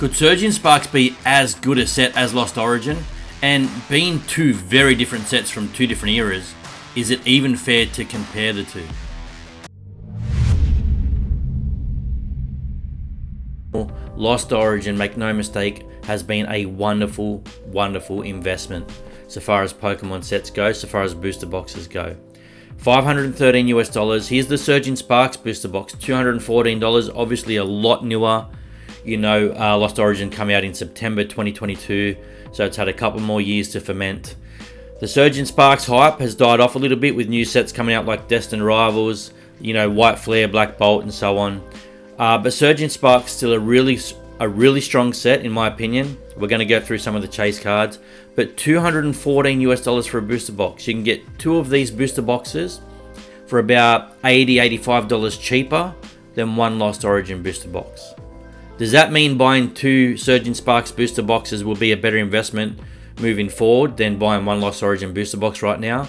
Could Surgeon Sparks be as good a set as Lost Origin? And being two very different sets from two different eras, is it even fair to compare the two? Lost Origin, make no mistake, has been a wonderful, wonderful investment so far as Pokemon sets go, so far as booster boxes go. $513 US. Here's the Surgeon Sparks booster box, $214. Obviously a lot newer. You know, Lost Origin come out in September 2022, so it's had a couple more years to ferment. The Surgeon Sparks hype has died off a little bit with new sets coming out like Destined Rivals, you know, White Flare, Black Bolt, and so on. But Surgeon Sparks still a really strong set in my opinion. We're going to go through some of the chase cards, but $214 US for a booster box. You can get two of these booster boxes for about $80-85 cheaper than one Lost Origin booster box. Does that mean buying two Surgeon Sparks booster boxes will be a better investment moving forward than buying one Lost Origin booster box right now?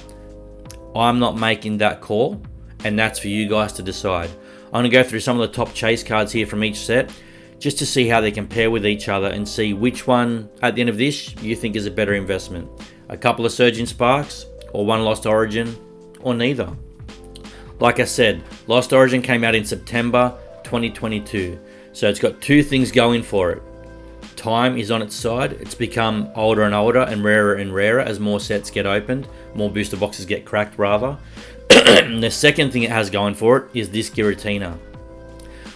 I'm not making that call, and that's for you guys to decide. I'm going to go through some of the top chase cards here from each set, just to see how they compare with each other and see which one, at the end of this, you think is a better investment. A couple of Surgeon Sparks, or one Lost Origin, or neither. Like I said, Lost Origin came out in September 2022, so it's got two things going for it. Time is on its side. It's become older and rarer as more sets get opened, more booster boxes get cracked rather. The second thing it has going for it is this Giratina.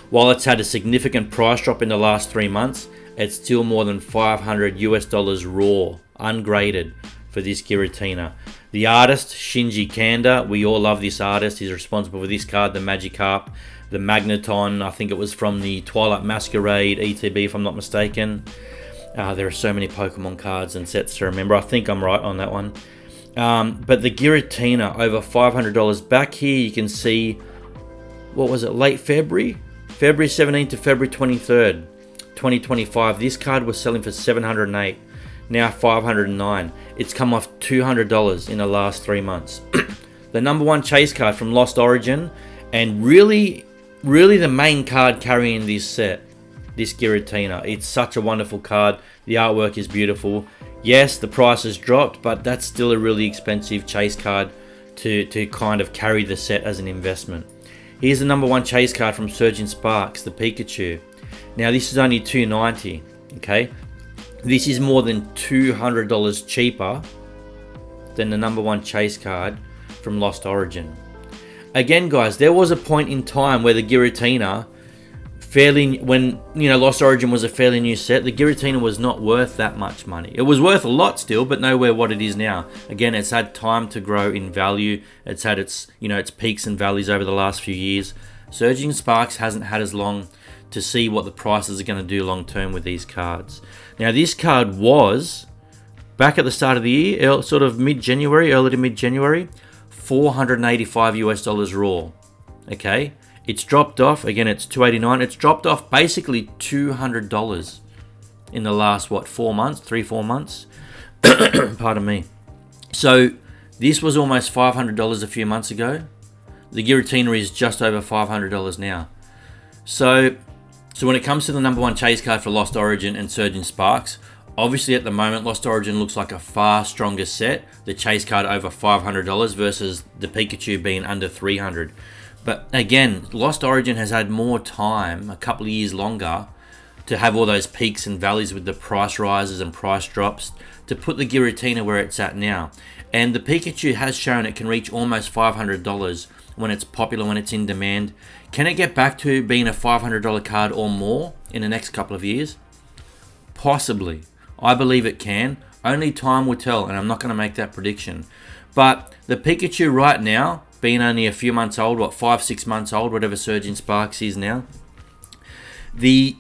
While it's had a significant price drop in the last 3 months, it's still more than $500 US raw, ungraded, for this Giratina. The artist, Shinji Kanda, we all love this artist. He's responsible for this card, the Magikarp, the Magneton. I think it was from the Twilight Masquerade ETB, if I'm not mistaken. There are so many Pokemon cards and sets to remember. I think I'm right on that one. But the Giratina, over $500. Back here you can see, what was it, late February? February 17th to February 23rd, 2025. This card was selling for $708, now $509. It's come off $200 in the last 3 months. The number one chase card from Lost Origin, and really the main card carrying this set, this Giratina. It's such a wonderful card. The artwork is beautiful. Yes, the price has dropped, but that's still a really expensive chase card to kind of carry the set as an investment. Here's the number one chase card from Surgeon Sparks, the Pikachu. Now this is only $290, okay? This is more than $200 cheaper than the number one chase card from Lost Origin. Again, guys, there was a point in time where the Giratina, when Lost Origin was a fairly new set, the Giratina was not worth that much money. It was worth a lot still, but nowhere what it is now. Again, it's had time to grow in value. It's had its peaks and valleys over the last few years. Surging Sparks hasn't had as long to see what the prices are going to do long term with these cards. Now, this card was back at the start of the year, sort of mid-January, early to mid-January, $485 US raw. Okay. It's dropped off, again it's $289, it's dropped off basically $200 in the last, 4 months? Pardon me. So this was almost $500 a few months ago. The Giratina is just over $500 now. So when it comes to the number one chase card for Lost Origin and Surgeon Sparks, obviously at the moment Lost Origin looks like a far stronger set. The chase card over $500 versus the Pikachu being under $300. But again, Lost Origin has had more time, a couple of years longer, to have all those peaks and valleys with the price rises and price drops to put the Giratina where it's at now. And the Pikachu has shown it can reach almost $500 when it's popular, when it's in demand. Can it get back to being a $500 card or more in the next couple of years? Possibly. I believe it can. Only time will tell, and I'm not going to make that prediction. But the Pikachu right now, being only a few months old, 5-6 months old, whatever Surgeon Sparks is now. The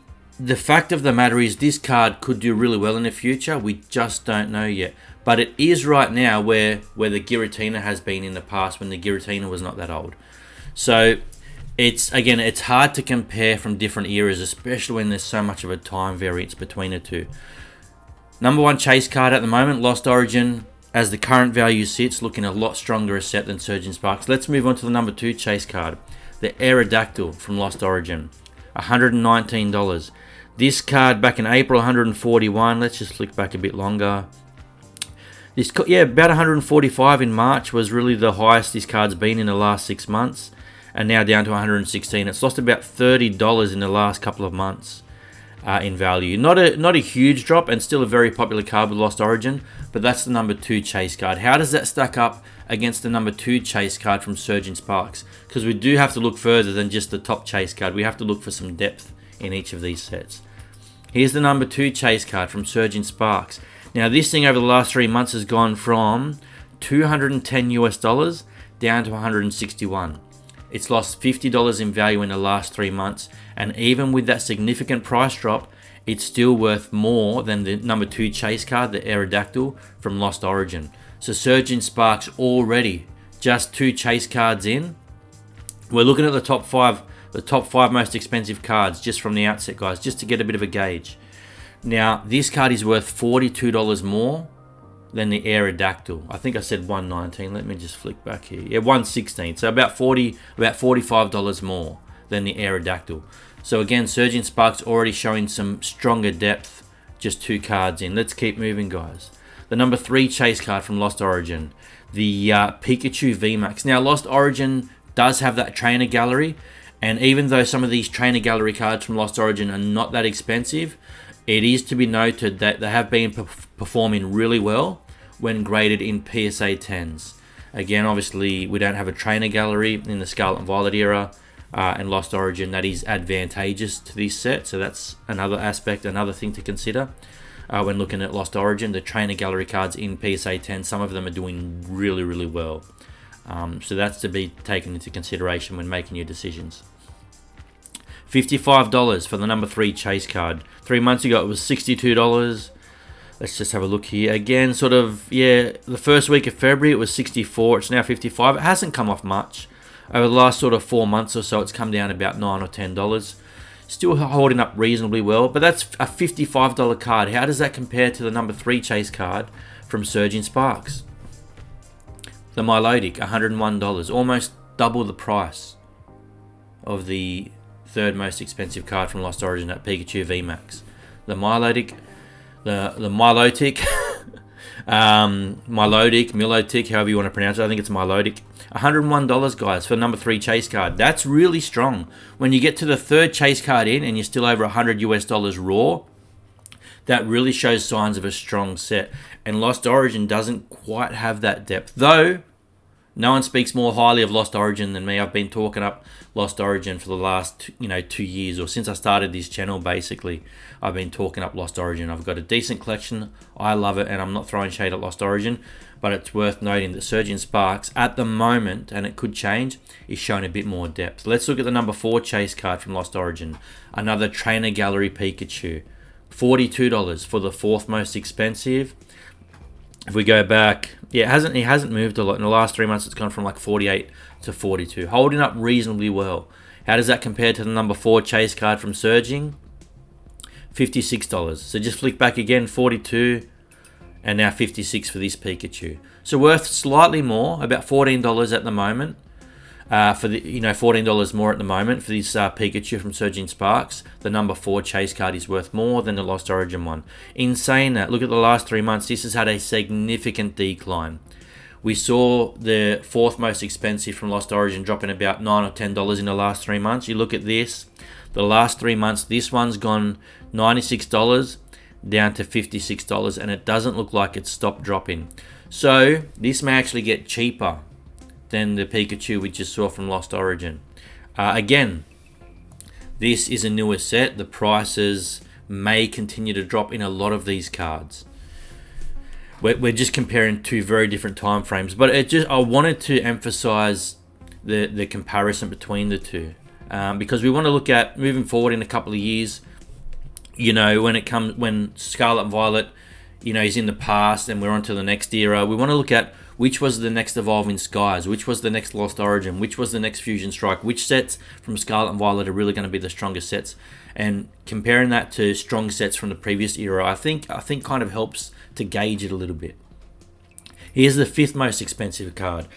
fact of the matter is this card could do really well in the future. We just don't know yet. But it is right now where the Giratina has been in the past when the Giratina was not that old. So it's hard to compare from different eras, especially when there's so much of a time variance between the two. Number one chase card at the moment, Lost Origin, as the current value sits, looking a lot stronger a set than Surgeon Sparks. Let's move on to the number two chase card, the Aerodactyl from Lost Origin, $119. This card back in April, 141. Let's just flick back a bit longer. About 145 in March was really the highest this card's been in the last 6 months, and now down to 116. It's lost about $30 in the last couple of months in value. Not a huge drop, and still a very popular card with Lost Origin, but that's the number 2 chase card. How does that stack up against the number 2 chase card from Surging Sparks? Because we do have to look further than just the top chase card. We have to look for some depth in each of these sets. Here's the number 2 chase card from Surging Sparks. Now this thing over the last 3 months has gone from $210 down to 161. It's lost $50 in value in the last 3 months, and even with that significant price drop, it's still worth more than the number 2 chase card, the Aerodactyl from Lost Origin. So Surging Sparks already just 2 chase cards in. We're looking at the top 5 most expensive cards just from the outset, guys, just to get a bit of a gauge. Now, this card is worth $42 more than the Aerodactyl. I think I said 119. Let me just flick back here. Yeah, 116. So about $45 more than the Aerodactyl. So again, Surging Sparks already showing some stronger depth, just 2 cards in. Let's keep moving, guys. The number 3 chase card from Lost Origin, the Pikachu VMAX. Now, Lost Origin does have that trainer gallery, and even though some of these trainer gallery cards from Lost Origin are not that expensive, it is to be noted that they have been performing really well when graded in PSA 10s. Again, obviously, we don't have a trainer gallery in the Scarlet and Violet era and Lost Origin. That is advantageous to this set, so that's another aspect, another thing to consider when looking at Lost Origin. The trainer gallery cards in PSA 10, some of them are doing really, really well. So that's to be taken into consideration when making your decisions. $55 for the number 3 chase card. 3 months ago it was $62. Let's just have a look here. Again, the first week of February it was $64. It's now $55. It hasn't come off much. Over the last 4 months or so, it's come down about $9 or $10. Still holding up reasonably well, but that's a $55 card. How does that compare to the number 3 chase card from Surging Sparks? The Milotic, $101. Almost double the price of the 3rd most expensive card from Lost Origin, at Pikachu VMAX. The Milotic, Milotic, however you want to pronounce it. I think it's Milotic. $101, guys, for number 3 chase card. That's really strong. When you get to the 3rd chase card in and you're still over $100 raw, that really shows signs of a strong set. And Lost Origin doesn't quite have that depth, though. No one speaks more highly of Lost Origin than me. I've been talking up Lost Origin for the last 2 years, or since I started this channel, basically. I've been talking up Lost Origin. I've got a decent collection. I love it, and I'm not throwing shade at Lost Origin, but it's worth noting that Surging Sparks, at the moment, and it could change, is showing a bit more depth. Let's look at the number 4 chase card from Lost Origin. Another Trainer Gallery Pikachu. $42 for the 4th most expensive. If we go back, it hasn't moved a lot. In the last 3 months, it's gone from like 48 to 42, holding up reasonably well. How does that compare to the number 4 chase card from Surging? $56. So just flick back again, 42, and now 56 for this Pikachu. So worth slightly more, about $14 at the moment. For the $14 more at the moment for this Pikachu from Surging Sparks. The number 4 chase card is worth more than the Lost Origin one. In saying that, look at the last 3 months. This has had a significant decline. We saw the 4th most expensive from Lost Origin dropping about $9 or $10 in the last 3 months. You look at this, the last 3 months, this one's gone $96 down to $56, and it doesn't look like it's stopped dropping. So this may actually get cheaper than the Pikachu we just saw from Lost Origin. Again, this is a newer set. The prices may continue to drop in a lot of these cards. We're just comparing 2 very different time frames, but I wanted to emphasize the comparison between the 2 because we want to look at moving forward in a couple of years. When Scarlet and Violet, is in the past and we're on to the next era. We want to look at which was the next Evolving Skies, which was the next Lost Origin, which was the next Fusion Strike, which sets from Scarlet and Violet are really going to be the strongest sets, and comparing that to strong sets from the previous era, I think kind of helps to gauge it a little bit. Here's the fifth most expensive card.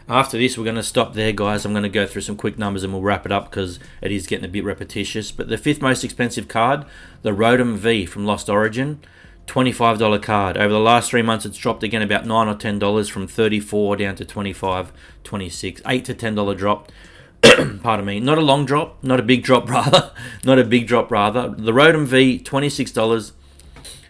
After this, we're going to stop there, guys. I'm going to go through some quick numbers and we'll wrap it up because it is getting a bit repetitious. But the fifth most expensive card, the Rotom V from Lost Origin, $25 card. Over the last 3 months, it's dropped again about $9 or $10 from $34 down to $25, $26, $8 to $10 drop. Pardon me. Not a long drop, not a big drop rather. Not a big drop rather. The Rotom V, $26.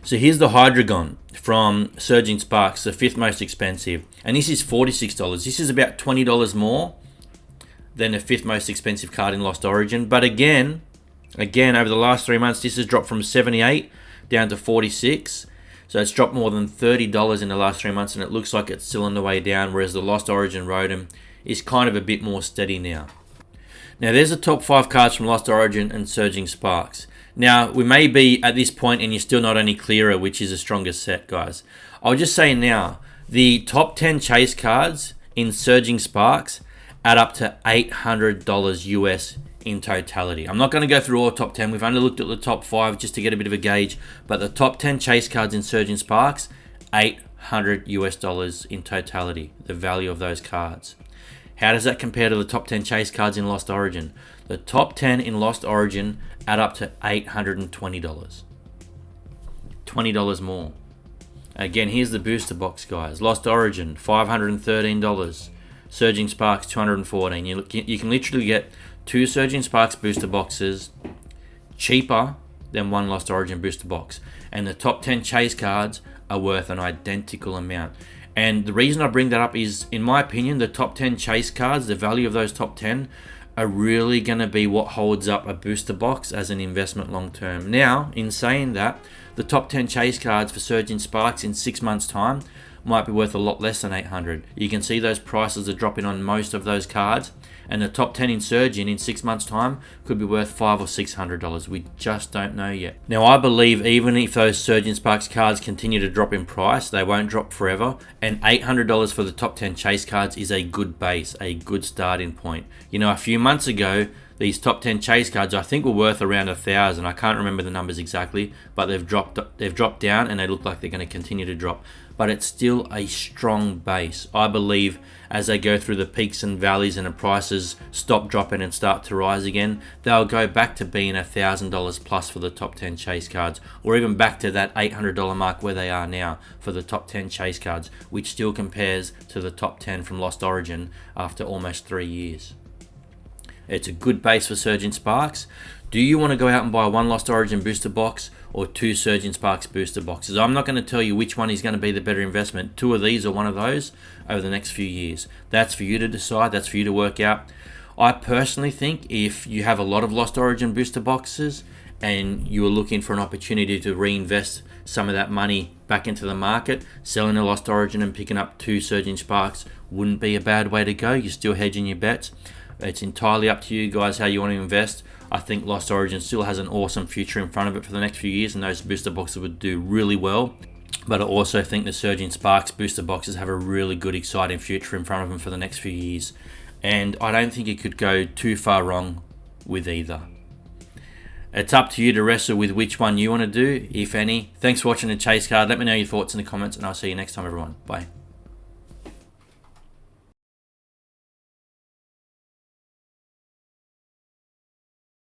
So here's the Hydreigon from Surging Sparks, the fifth most expensive. And this is $46. This is about $20 more than the fifth most expensive card in Lost Origin. But again, over the last 3 months, this has dropped from 78 down to 46. So it's dropped more than $30 in the last 3 months, and it looks like it's still on the way down, whereas the Lost Origin Rotom is kind of a bit more steady now. Now, there's the top 5 cards from Lost Origin and Surging Sparks. Now, we may be at this point and you're still not any clearer which is the strongest set, guys. I'll just say now, the top 10 chase cards in Surging Sparks add up to $800 US in totality. I'm not going to go through all top 10. We've only looked at the top 5 just to get a bit of a gauge. But the top 10 chase cards in Surging Sparks, $800 US in totality, the value of those cards. How does that compare to the top 10 chase cards in Lost Origin? The top 10 in Lost Origin add up to $820. $20 more. Again, here's the booster box, guys. Lost Origin, $513. Surging Sparks, $214. You can literally get 2 Surging Sparks booster boxes cheaper than 1 Lost Origin booster box. And the top 10 chase cards are worth an identical amount. And the reason I bring that up is, in my opinion, the top 10 chase cards, the value of those top 10, are really going to be what holds up a booster box as an investment long term. Now, in saying that, the top 10 chase cards for Surging Sparks in 6 months' time might be worth a lot less than $800. You can see those prices are dropping on most of those cards, and the top 10 in Surging in 6 months' time could be worth $500 or $600. We just don't know yet. Now, I believe even if those Surging Sparks cards continue to drop in price, they won't drop forever, and $800 for the top 10 chase cards is a good base, a good starting point. You know, a few months ago, these top 10 chase cards I think were worth around $1,000. I can't remember the numbers exactly, but they've dropped down and they look like they're going to continue to drop. But it's still a strong base. I believe as they go through the peaks and valleys and the prices stop dropping and start to rise again, they'll go back to being $1,000 plus for the top 10 chase cards, or even back to that $800 mark where they are now for the top 10 chase cards, which still compares to the top 10 from Lost Origin after almost 3 years. It's a good base for Surging Sparks. Do you want to go out and buy 1 Lost Origin booster box or 2 Surging Sparks booster boxes? I'm not going to tell you which one is going to be the better investment. 2 of these or 1 of those over the next few years. That's for you to decide. That's for you to work out. I personally think if you have a lot of Lost Origin booster boxes and you are looking for an opportunity to reinvest some of that money back into the market, selling a Lost Origin and picking up 2 Surging Sparks wouldn't be a bad way to go. You're still hedging your bets. It's entirely up to you guys how you want to invest. I think Lost Origin still has an awesome future in front of it for the next few years, and those booster boxes would do really well. But I also think the Surging Sparks booster boxes have a really good, exciting future in front of them for the next few years. And I don't think it could go too far wrong with either. It's up to you to wrestle with which one you want to do, if any. Thanks for watching the Chase Card. Let me know your thoughts in the comments, and I'll see you next time, everyone. Bye.